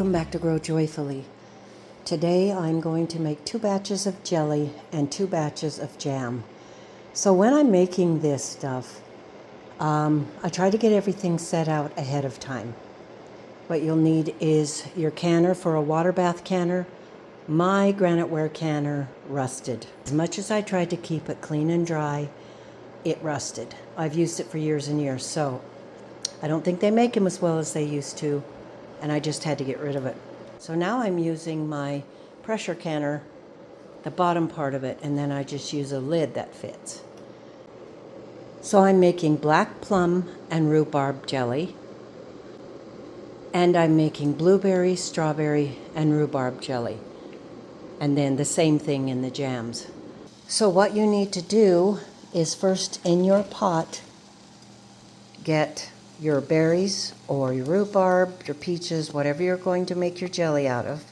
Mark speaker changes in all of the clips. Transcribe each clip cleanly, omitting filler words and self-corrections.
Speaker 1: Welcome back to Grow Joyfully. Today I'm going to make 2 batches of jelly and 2 batches of jam. So when I'm making this stuff, I try to get everything set out ahead of time. What you'll need is your canner for a water bath canner. My graniteware canner rusted. As much as I tried to keep it clean and dry, it rusted. I've used it for years and years, so I don't think they make them as well as they used to, and I just had to get rid of it. So now I'm using my pressure canner, the bottom part of it, and then I just use a lid that fits. So I'm making black plum and rhubarb jelly, and I'm making blueberry, strawberry, and rhubarb jelly, and then the same thing in the jams. So what you need to do is first in your pot get your berries or your rhubarb, your peaches, whatever you're going to make your jelly out of.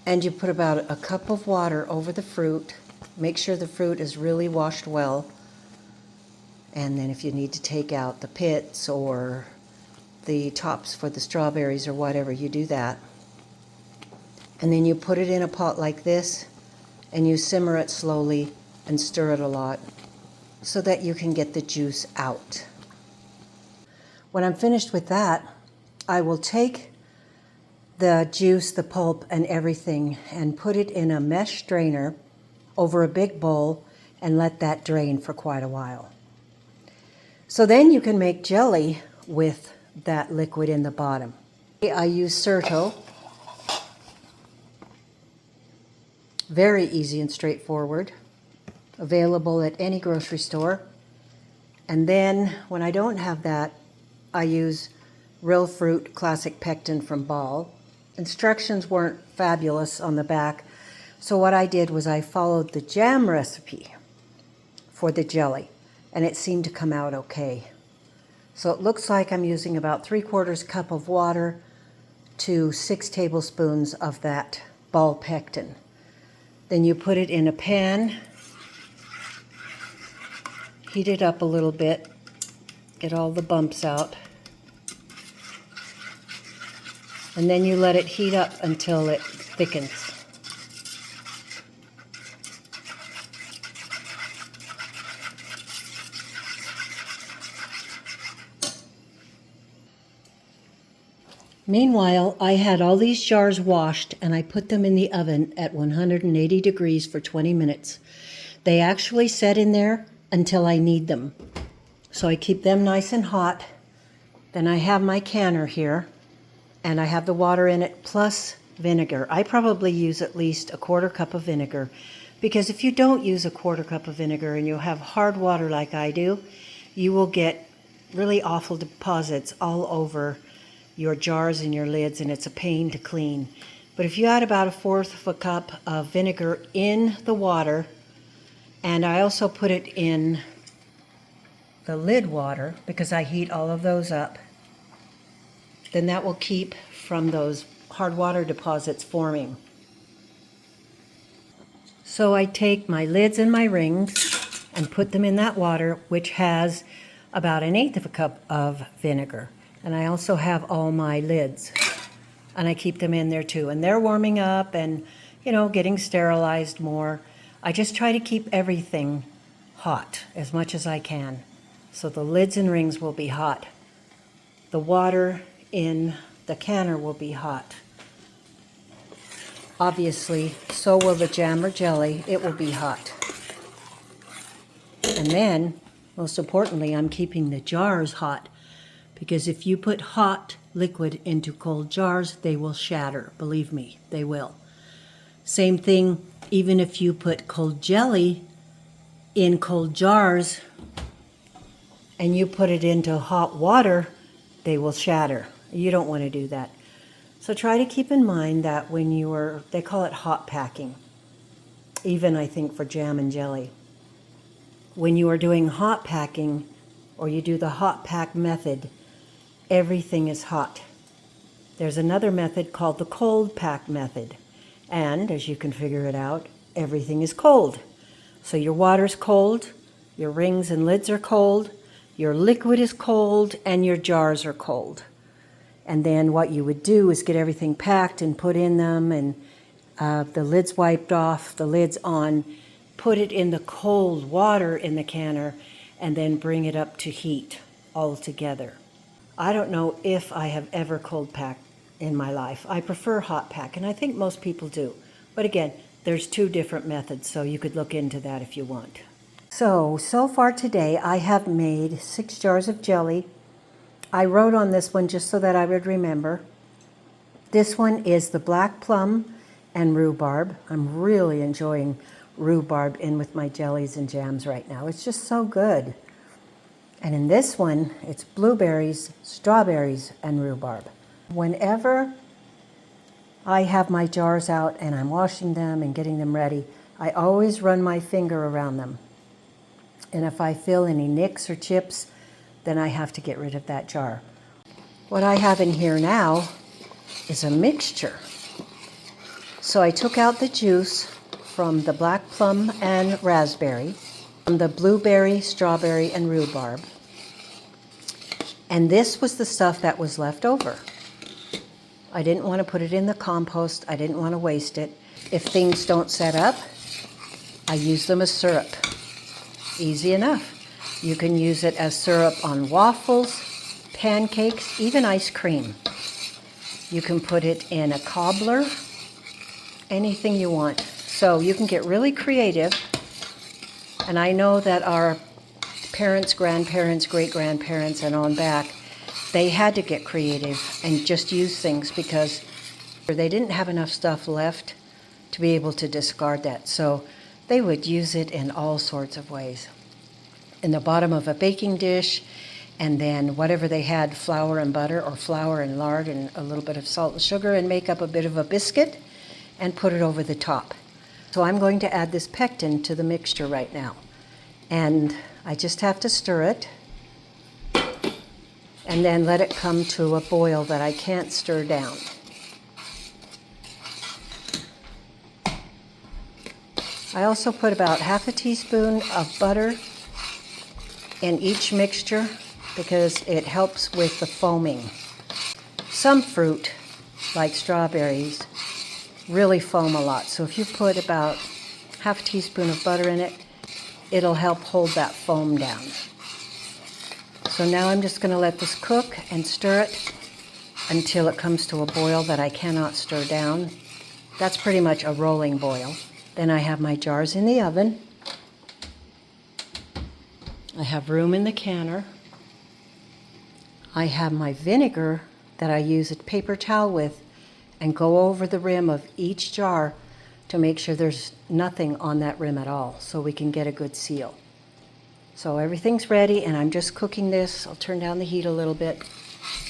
Speaker 1: And you put about a cup of water over the fruit. Make sure the fruit is really washed well. And then if you need to take out the pits or the tops for the strawberries or whatever, you do that. And then you put it in a pot like this and you simmer it slowly and stir it a lot so that you can get the juice out. When I'm finished with that, I will take the juice, the pulp, and everything and put it in a mesh strainer over a big bowl and let that drain for quite a while. So then you can make jelly with that liquid in the bottom. I use Certo. Very easy and straightforward. Available at any grocery store. And then when I don't have that, I use Real Fruit Classic Pectin from Ball. Instructions weren't fabulous on the back, so what I did was I followed the jam recipe for the jelly, and it seemed to come out okay. So it looks like I'm using about 3/4 cup of water to 6 tablespoons of that Ball Pectin. Then you put it in a pan, heat it up a little bit, get all the bumps out. And then you let it heat up until it thickens. Meanwhile, I had all these jars washed and I put them in the oven at 180 degrees for 20 minutes. They actually set in there until I need them. So I keep them nice and hot. Then I have my canner here, and I have the water in it plus vinegar. I probably use at least 1/4 cup of vinegar, because if you don't use 1/4 cup of vinegar and you have hard water like I do, you will get really awful deposits all over your jars and your lids, and it's a pain to clean. But if you add about 1/4 cup of vinegar in the water, and I also put it in the lid water because I heat all of those up, then that will keep from those hard water deposits forming. So I take my lids and my rings and put them in that water, which has about 1/8 cup of vinegar. And I also have all my lids, and I keep them in there too. And they're warming up and, getting sterilized more. I just try to keep everything hot as much as I can. So the lids and rings will be hot. The water in the canner will be hot. Obviously, so will the jam or jelly. It will be hot. And then, most importantly, I'm keeping the jars hot, because if you put hot liquid into cold jars, they will shatter. Believe me, they will. Same thing, even if you put cold jelly in cold jars and you put it into hot water, they will shatter. You don't want to do that. So try to keep in mind that when they call it hot packing, even I think for jam and jelly. When you are doing hot packing, or you do the hot pack method, everything is hot. There's another method called the cold pack method. And as you can figure it out, everything is cold. So your water's cold, your rings and lids are cold, your liquid is cold, and your jars are cold. And then what you would do is get everything packed and put in them, and the lids wiped off, the lids on, put it in the cold water in the canner, and then bring it up to heat all together. I don't know if I have ever cold packed in my life. I prefer hot pack, and I think most people do. But again, there's 2 different methods, so you could look into that if you want. So far today I have made 6 jars of jelly. I wrote on this one just so that I would remember. This one is the black plum and rhubarb. I'm really enjoying rhubarb in with my jellies and jams right now. It's just so good. And in this one, it's blueberries, strawberries, and rhubarb. Whenever I have my jars out and I'm washing them and getting them ready, I always run my finger around them. And if I feel any nicks or chips, then I have to get rid of that jar. What I have in here now is a mixture. So I took out the juice from the black plum and raspberry, from the blueberry, strawberry, and rhubarb. And this was the stuff that was left over. I didn't want to put it in the compost. I didn't want to waste it. If things don't set up, I use them as syrup. Easy enough. You can use it as syrup on waffles, pancakes, even ice cream. You can put it in a cobbler, anything you want. So you can get really creative. And I know that our parents, grandparents, great-grandparents, and on back, they had to get creative and just use things because they didn't have enough stuff left to be able to discard that. So they would use it in all sorts of ways. In the bottom of a baking dish, and then whatever they had, flour and butter, or flour and lard and a little bit of salt and sugar, and make up a bit of a biscuit and put it over the top. So I'm going to add this pectin to the mixture right now. And I just have to stir it and then let it come to a boil that I can't stir down. I also put about half a teaspoon of butter in each mixture because it helps with the foaming. Some fruit, like strawberries, really foam a lot. So if you put about half a teaspoon of butter in it, it'll help hold that foam down. So now I'm just going to let this cook and stir it until it comes to a boil that I cannot stir down. That's pretty much a rolling boil. Then I have my jars in the oven. I have room in the canner. I have my vinegar that I use a paper towel with and go over the rim of each jar to make sure there's nothing on that rim at all so we can get a good seal. So everything's ready and I'm just cooking this. I'll turn down the heat a little bit,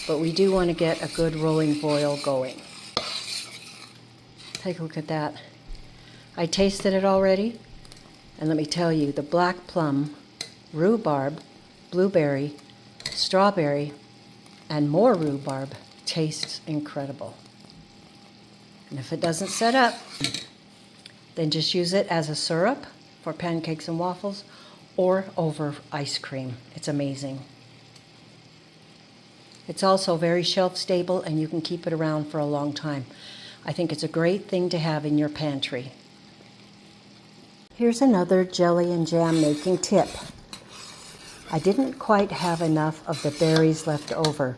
Speaker 1: but we do want to get a good rolling boil going. Take a look at that. I tasted it already, and let me tell you, the black plum, rhubarb, blueberry, strawberry, and more rhubarb tastes incredible. And if it doesn't set up, then just use it as a syrup for pancakes and waffles or over ice cream. It's amazing. It's also very shelf stable and you can keep it around for a long time. I think it's a great thing to have in your pantry. Here's another jelly and jam making tip. I didn't quite have enough of the berries left over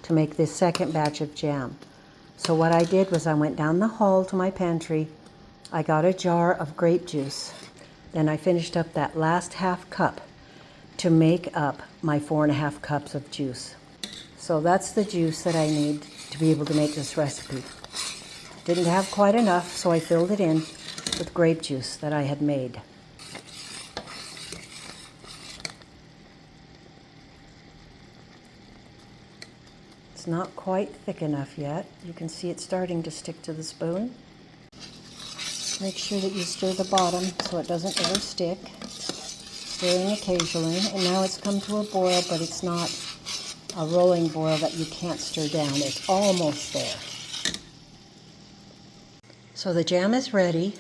Speaker 1: to make this second batch of jam. So what I did was I went down the hall to my pantry. I got a jar of grape juice. Then I finished up that last half cup to make up my 4.5 cups of juice. So that's the juice that I need to be able to make this recipe. Didn't have quite enough, so I filled it in with grape juice that I had made. It's not quite thick enough yet. You can see it starting to stick to the spoon. Make sure that you stir the bottom so it doesn't ever stick. Stirring occasionally, and now it's come to a boil, but it's not a rolling boil that you can't stir down. It's almost there. So the jam is ready.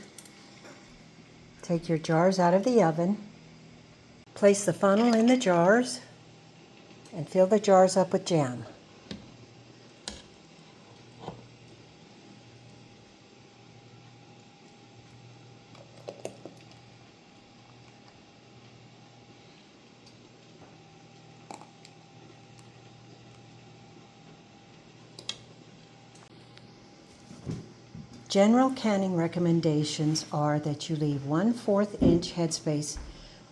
Speaker 1: Take your jars out of the oven. Place the funnel in the jars and fill the jars up with jam. General canning recommendations are that you leave 1/4 inch headspace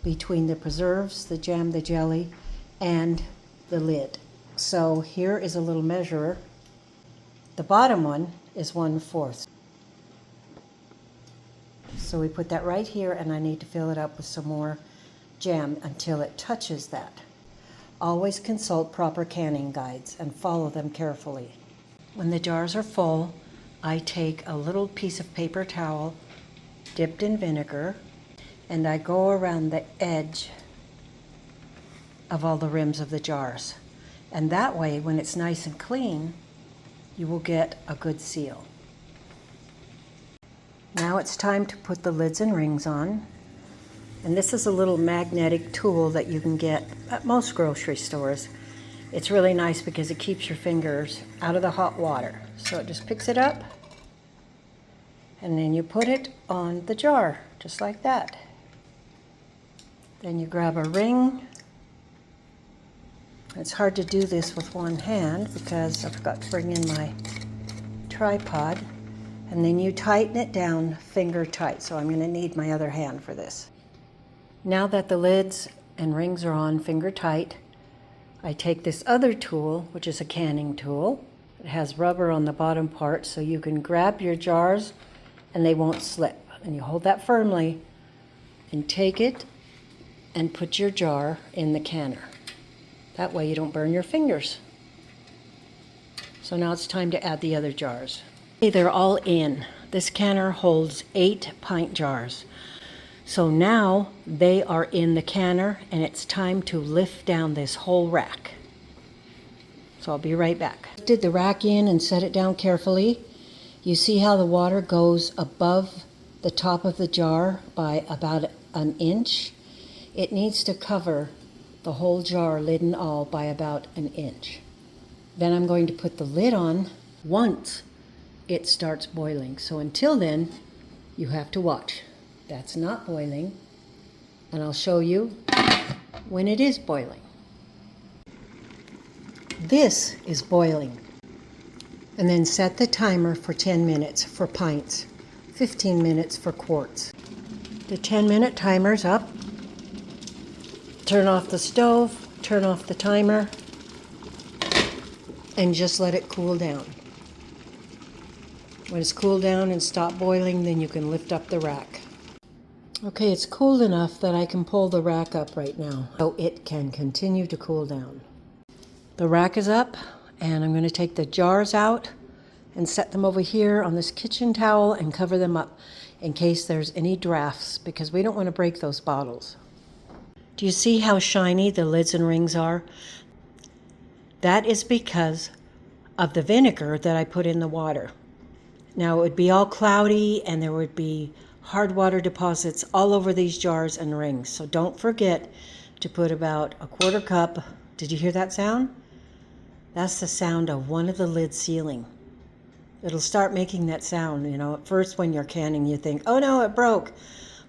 Speaker 1: between the preserves, the jam, the jelly, and the lid. So here is a little measurer. The bottom one is 1/4. So we put that right here, and I need to fill it up with some more jam until it touches that. Always consult proper canning guides and follow them carefully. When the jars are full, I take a little piece of paper towel dipped in vinegar, and I go around the edge of all the rims of the jars. And that way, when it's nice and clean, you will get a good seal. Now it's time to put the lids and rings on. And this is a little magnetic tool that you can get at most grocery stores. It's really nice because it keeps your fingers out of the hot water. So it just picks it up, and then you put it on the jar, just like that. Then you grab a ring. It's hard to do this with one hand because I forgot to bring in my tripod. And then you tighten it down finger tight. So I'm going to need my other hand for this. Now that the lids and rings are on finger tight, I take this other tool, which is a canning tool. It has rubber on the bottom part so you can grab your jars and they won't slip. And you hold that firmly and take it and put your jar in the canner. That way you don't burn your fingers. So now it's time to add the other jars. Okay, they're all in. This canner holds 8 pint jars. So now they are in the canner, and it's time to lift down this whole rack. So I'll be right back. Did the rack in and set it down carefully. You see how the water goes above the top of the jar by about an inch? It needs to cover the whole jar, lid and all, by about an inch. Then I'm going to put the lid on once it starts boiling. So until then, you have to watch. That's not boiling, and I'll show you when it is boiling. This is boiling. And then set the timer for 10 minutes for pints, 15 minutes for quarts. The 10-minute timer's up. Turn off the stove, turn off the timer, and just let it cool down. When it's cooled down and stopped boiling, then you can lift up the rack. Okay, it's cooled enough that I can pull the rack up right now, so it can continue to cool down. The rack is up, and I'm going to take the jars out and set them over here on this kitchen towel and cover them up in case there's any drafts, because we don't want to break those bottles. Do you see how shiny the lids and rings are? That is because of the vinegar that I put in the water. Now it would be all cloudy and there would be hard water deposits all over these jars and rings. So don't forget to put about a 1/4 cup. Did you hear that sound? That's the sound of one of the lids sealing. It'll start making that sound. You know, at first when you're canning you think, oh no, it broke,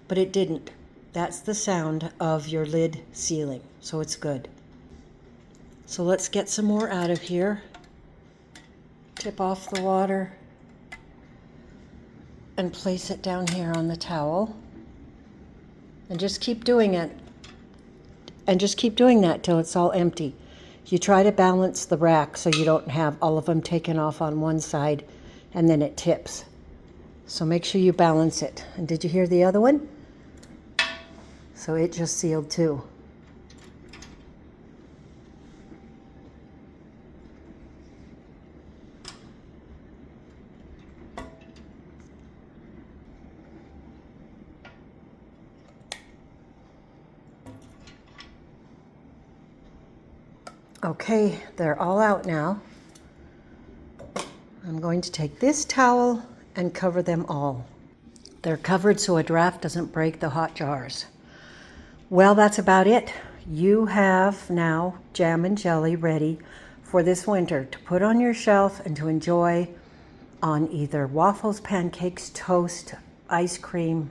Speaker 1: but it didn't. That's the sound of your lid sealing, so it's good. So let's get some more out of here. Tip off the water and place it down here on the towel. And just keep doing it. And just keep doing that till it's all empty. You try to balance the rack so you don't have all of them taken off on one side and then it tips. So make sure you balance it. And did you hear the other one? So it just sealed too. Okay, they're all out now. I'm going to take this towel and cover them all. They're covered so a draft doesn't break the hot jars. Well, that's about it. You have now jam and jelly ready for this winter to put on your shelf and to enjoy on either waffles, pancakes, toast, ice cream,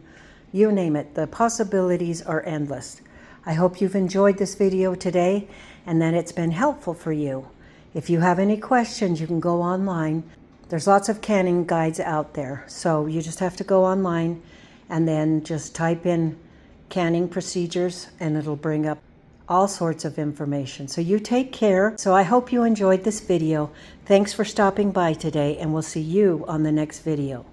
Speaker 1: you name it. The possibilities are endless. I hope you've enjoyed this video today and that it's been helpful for you. If you have any questions, you can go online There's lots of canning guides out there. So you just have to go online and then just type in canning procedures and it'll bring up all sorts of information. So you take care. So I hope you enjoyed this video. Thanks for stopping by today, and we'll see you on the next video.